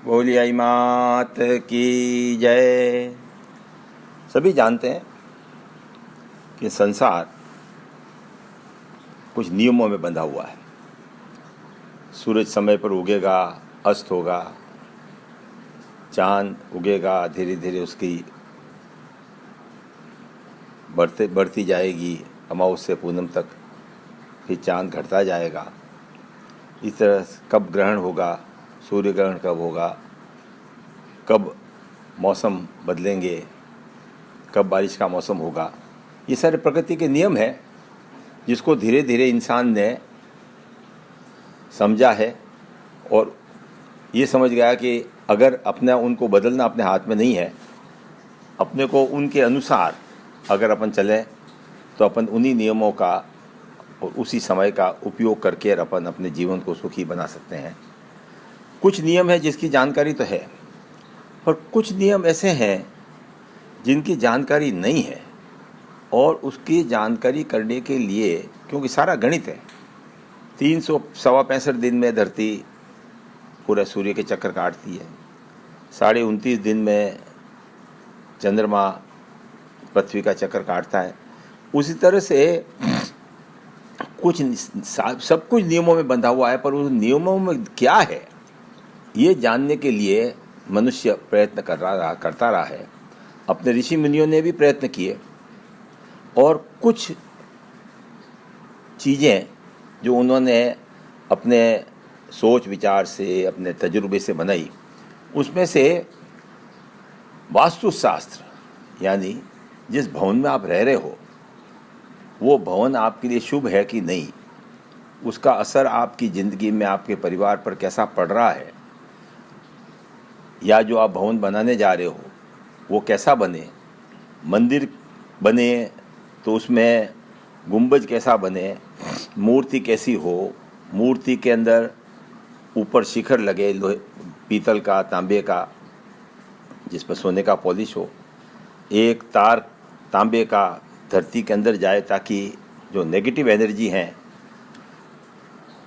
बोलिए आई मात की जय। सभी जानते हैं कि संसार कुछ नियमों में बंधा हुआ है। सूरज समय पर उगेगा, अस्त होगा, चांद उगेगा, धीरे धीरे उसकी बढ़ती जाएगी अमावस्या पूनम तक, फिर चांद घटता जाएगा। इस तरह कब ग्रहण होगा, सूर्य ग्रहण कब होगा, कब मौसम बदलेंगे, कब बारिश का मौसम होगा, ये सारे प्रकृति के नियम हैं जिसको धीरे धीरे इंसान ने समझा है और ये समझ गया कि अगर अपना उनको बदलना अपने हाथ में नहीं है, अपने को उनके अनुसार अगर अपन चलें तो अपन उन्हीं नियमों का और उसी समय का उपयोग करके अपन अपने जीवन को सुखी बना सकते हैं। कुछ नियम है जिसकी जानकारी तो है, पर कुछ नियम ऐसे हैं जिनकी जानकारी नहीं है और उसकी जानकारी करने के लिए, क्योंकि सारा गणित है, 365 दिन में धरती पूरा सूर्य के चक्कर काटती है, 29.5 दिन में चंद्रमा पृथ्वी का चक्कर काटता है। उसी तरह से सब कुछ नियमों में बंधा हुआ है, पर उस नियमों में क्या है ये जानने के लिए मनुष्य प्रयत्न करता रहा है। अपने ऋषि मुनियों ने भी प्रयत्न किए और कुछ चीज़ें जो उन्होंने अपने सोच विचार से, अपने तजुर्बे से बनाई, उसमें से वास्तुशास्त्र यानी जिस भवन में आप रह रहे हो वो भवन आपके लिए शुभ है कि नहीं, उसका असर आपकी ज़िंदगी में, आपके परिवार पर कैसा पड़ रहा है, या जो आप भवन बनाने जा रहे हो वो कैसा बने, मंदिर बने तो उसमें गुंबज कैसा बने, मूर्ति कैसी हो, मूर्ति के अंदर ऊपर शिखर लगे लोहे पीतल का, तांबे का, जिस पर सोने का पॉलिश हो, एक तार तांबे का धरती के अंदर जाए ताकि जो नेगेटिव एनर्जी हैं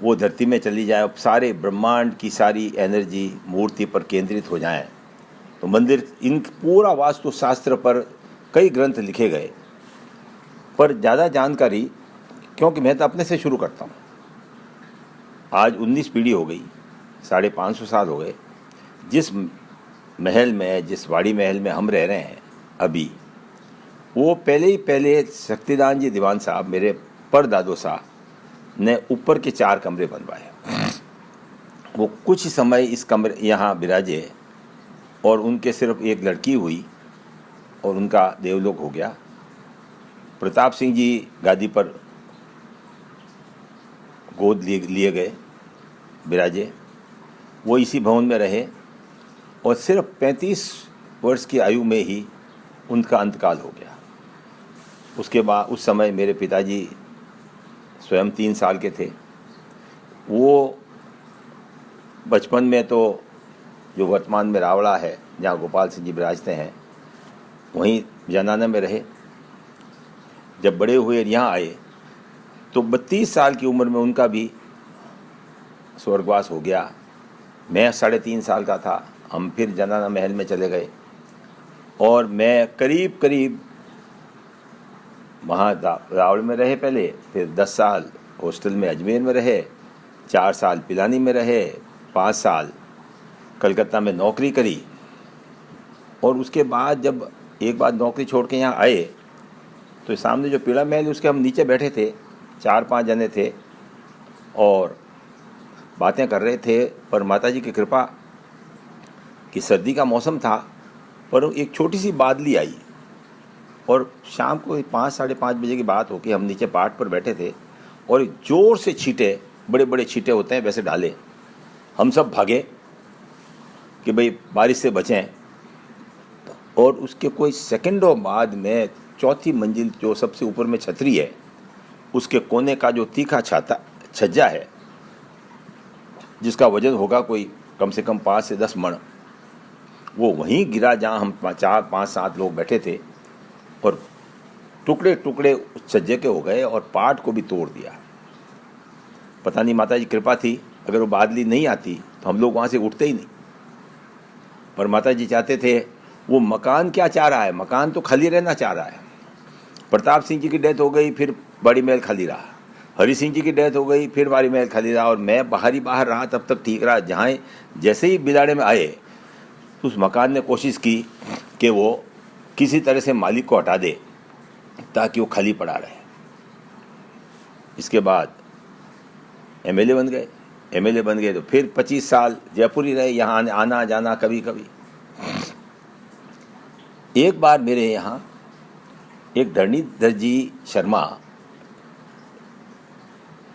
वो धरती में चली जाए, सारे ब्रह्मांड की सारी एनर्जी मूर्ति पर केंद्रित हो जाए। तो मंदिर, इन पूरा वास्तुशास्त्र पर कई ग्रंथ लिखे गए, पर ज़्यादा जानकारी, क्योंकि मैं तो अपने से शुरू करता हूँ। आज 19 पीढ़ी हो गई, 550 साल हो गए। जिस महल में, जिस वाड़ी महल में हम रह रहे हैं अभी, वो पहले शक्तिदान जी दीवान साहब, मेरे परदादो साहब ने ऊपर के 4 कमरे बनवाए। वो कुछ समय इस कमरे यहाँ बिराजे और उनके सिर्फ एक लड़की हुई और उनका देवलोक हो गया। प्रताप सिंह जी गादी पर गोद लिए गए, बिराजे, वो इसी भवन में रहे और सिर्फ 35 वर्ष की आयु में ही उनका अंतकाल हो गया। उसके बाद उस समय मेरे पिताजी स्वयं 3 साल के थे। वो बचपन में तो जो वर्तमान में रावड़ा है, जहाँ गोपाल सिंह जी विराजते हैं, वहीं जनाना में रहे। जब बड़े हुए यहाँ आए तो 32 साल की उम्र में उनका भी स्वर्गवास हो गया। मैं 3.5 साल का था, हम फिर जनाना महल में चले गए और मैं करीब वहाँ रावड़ में रहे पहले, फिर 10 साल हॉस्टल में अजमेर में रहे, 4 साल पिलानी में रहे, 5 साल कलकत्ता में नौकरी करी। और उसके बाद जब एक बार नौकरी छोड़ के यहाँ आए तो सामने जो पीला महल, उसके हम नीचे बैठे थे, 4-5 जने थे और बातें कर रहे थे। पर माताजी की कृपा कि सर्दी का मौसम था, पर एक छोटी सी बादली आई और शाम को 5-5:30 बजे की बात हो कि हम नीचे पाट पर बैठे थे और ज़ोर से छींटे, बड़े बड़े छींटे होते हैं वैसे डाले। हम सब भागे कि भाई बारिश से बचें, और उसके कोई सेकंडों बाद में 4थी मंजिल, जो सबसे ऊपर में छतरी है, उसके कोने का जो तीखा छज्जा है, जिसका वजन होगा कोई कम से कम 5 से 10 मण, वो वहीं गिरा जहाँ हम 4-5-7 लोग बैठे थे और टुकड़े टुकड़े उस छज्जे के हो गए और पाट को भी तोड़ दिया। पता नहीं माता जी कृपा थी, अगर वो बादली नहीं आती तो हम लोग वहाँ से उठते ही नहीं। पर माता जी चाहते थे, वो मकान क्या चाह रहा है, मकान तो खाली रहना चाह रहा है। प्रताप सिंह जी की डेथ हो गई, फिर बड़ी महल खाली रहा। हरि सिंह जी की डेथ हो गई, फिर बड़ी महल खाली रहा। और मैं बाहर रहा, तब तक ठीक रहा। जहाँ जैसे ही बिलाड़े में आए तो उस मकान ने कोशिश की कि वो किसी तरह से मालिक को हटा दे ताकि वो खाली पड़ा रहे। इसके बाद एमएलए बन गए। एमएलए बन गए तो फिर 25 साल जयपुर ही रहे, यहाँ आना जाना कभी कभी। एक बार मेरे यहाँ एक धरणीधर जी शर्मा,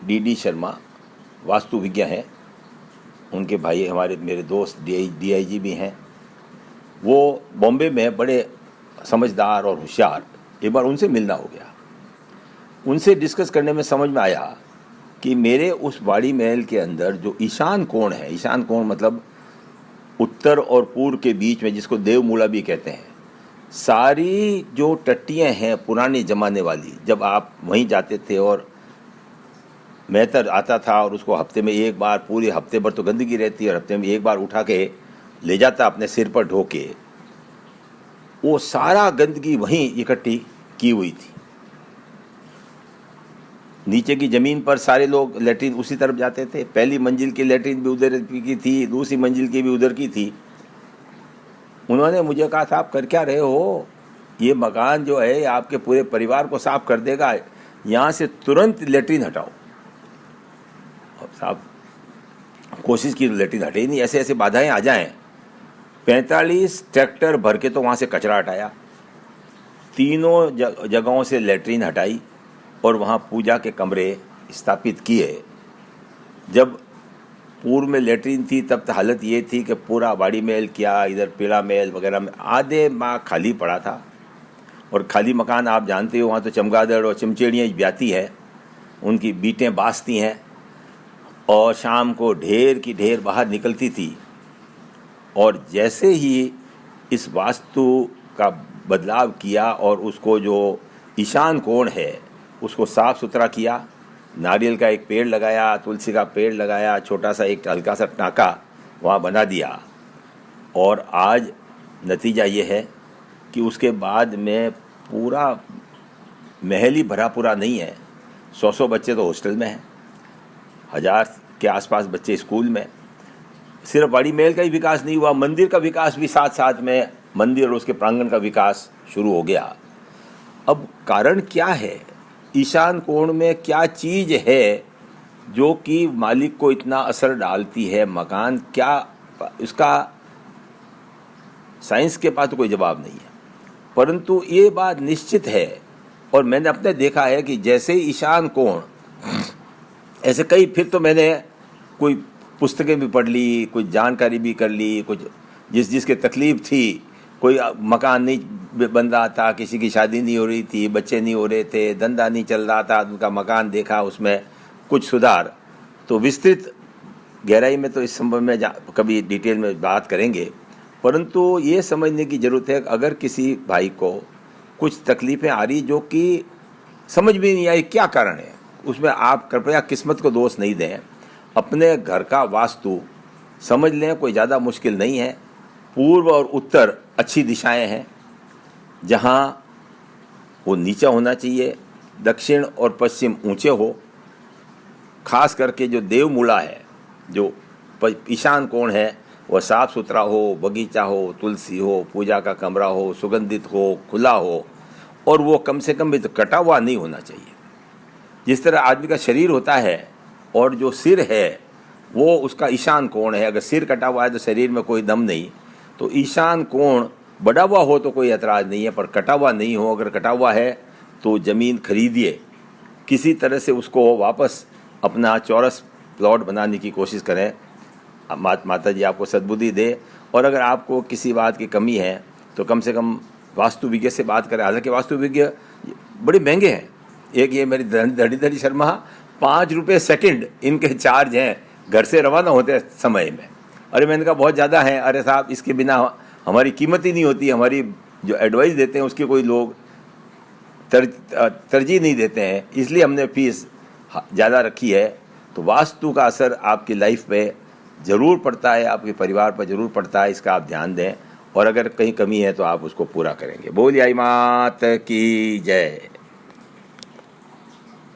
डीडी शर्मा, वास्तु विज्ञ हैं, उनके भाई हमारे मेरे दोस्त डीआईजी भी हैं। वो बॉम्बे में बड़े समझदार और होशियार। एक बार उनसे मिलना हो गया। उनसे डिस्कस करने में समझ में आया कि मेरे उस बाड़ी महल के अंदर जो ईशान कोण है, ईशान कोण मतलब उत्तर और पूर्व के बीच में, जिसको देवमूला भी कहते हैं, सारी जो टट्टियाँ हैं पुराने ज़माने वाली, जब आप वहीं जाते थे और मेहतर आता था और उसको हफ्ते में एक बार, पूरे हफ्ते भर तो गंदगी रहती है और हफ्ते में एक बार उठा के ले जाता अपने सिर पर ढो के, वो सारा गंदगी वहीं इकट्ठी की हुई थी। नीचे की ज़मीन पर सारे लोग लेटरिन उसी तरफ जाते थे। पहली मंजिल की लेटरिन भी उधर की थी, दूसरी मंजिल की भी उधर की थी। उन्होंने मुझे कहा, साहब कर क्या रहे हो, ये मकान जो है आपके पूरे परिवार को साफ कर देगा, यहाँ से तुरंत लेटरिन हटाओ। अब साहब कोशिश की तो लेटरिन हटे ही नहीं, ऐसे ऐसे बाधाएं आ जाएं। 45 ट्रैक्टर भर के तो वहाँ से कचरा हटाया, तीनों जगहों से लेटरिन हटाई और वहाँ पूजा के कमरे स्थापित किए। जब पूर्व में लेटरिन थी तब तो हालत ये थी कि पूरा बाड़ी महल किया, इधर पीड़ा महल वगैरह में आधे माह खाली पड़ा था। और खाली मकान आप जानते हो, वहाँ तो चमगादड़ और चमचेड़ियाँ ब्याती है, उनकी बीटें बासती हैं और शाम को ढेर की ढेर बाहर निकलती थी। और जैसे ही इस वास्तु का बदलाव किया और उसको जो ईशान कोण है उसको साफ़ सुथरा किया, नारियल का एक पेड़ लगाया, तुलसी का पेड़ लगाया, छोटा सा एक हल्का सा टाँका वहाँ बना दिया। और आज नतीजा ये है कि उसके बाद में पूरा महल ही भरा पूरा नहीं है। 100 बच्चे तो हॉस्टल में हैं, 1000 के आसपास बच्चे स्कूल में। सिर्फ बड़ी महल का ही विकास नहीं हुआ, मंदिर का विकास भी साथ साथ में, मंदिर और उसके प्रांगण का विकास शुरू हो गया। अब कारण क्या है, ईशान कोण में क्या चीज़ है जो कि मालिक को इतना असर डालती है, मकान क्या, इसका साइंस के पास तो कोई जवाब नहीं है। परंतु ये बात निश्चित है, और मैंने अपने देखा है कि जैसे ही ईशान कोण, ऐसे कई, फिर तो मैंने कोई पुस्तकें भी पढ़ ली, कुछ जानकारी भी कर ली, कुछ जिसकी तकलीफ़ थी, कोई मकान नहीं बन रहा था, किसी की शादी नहीं हो रही थी, बच्चे नहीं हो रहे थे, धंधा नहीं चल रहा था, उनका मकान देखा, उसमें कुछ सुधार। तो विस्तृत गहराई में तो इस संबंध में कभी डिटेल में बात करेंगे। परंतु ये समझने की ज़रूरत है कि अगर किसी भाई को कुछ तकलीफ़ें आ रही जो कि समझ भी नहीं आई क्या कारण है, उसमें आप कृपया किस्मत को दोष नहीं दें, अपने घर का वास्तु समझ लें, कोई ज़्यादा मुश्किल नहीं है। पूर्व और उत्तर अच्छी दिशाएं हैं, जहाँ वो नीचा होना चाहिए, दक्षिण और पश्चिम ऊंचे हो। खास करके जो देवमूला है, जो ईशान कोण है, वह साफ़ सुथरा हो, बगीचा हो, तुलसी हो, पूजा का कमरा हो, सुगंधित हो, खुला हो, और वो कम से कम भी तो कटा हुआ नहीं होना चाहिए। जिस तरह आदमी का शरीर होता है और जो सिर है वो उसका ईशान कोण है, अगर सिर कटा हुआ है तो शरीर में कोई दम नहीं। तो ईशान कोण बढ़ा हुआ हो तो कोई एतराज़ नहीं है, पर कटा हुआ नहीं हो। अगर कटा हुआ है तो ज़मीन खरीदिए, किसी तरह से उसको वापस अपना चौरस प्लॉट बनाने की कोशिश करें। माता जी आपको सद्बुद्धि दे। और अगर आपको किसी बात की कमी है तो कम से कम वास्तु विज्ञ से बात करें। हालांकि वास्तु विज्ञ बड़े महंगे हैं। एक ये मेरी धरणीधर शर्मा, 5 रुपये सेकंड इनके चार्ज हैं घर से रवाना होते समय में। अरे मैंने कहा बहुत ज़्यादा है। अरे साहब इसके बिना हमारी कीमत ही नहीं होती, हमारी जो एडवाइस देते हैं उसकी कोई लोग तरजीह नहीं देते हैं, इसलिए हमने फीस ज़्यादा रखी है। तो वास्तु का असर आपकी लाइफ पे ज़रूर पड़ता है, आपके परिवार पर ज़रूर पड़ता है, इसका आप ध्यान दें और अगर कहीं कमी है तो आप उसको पूरा करेंगे। बोलिए आई मात की जय।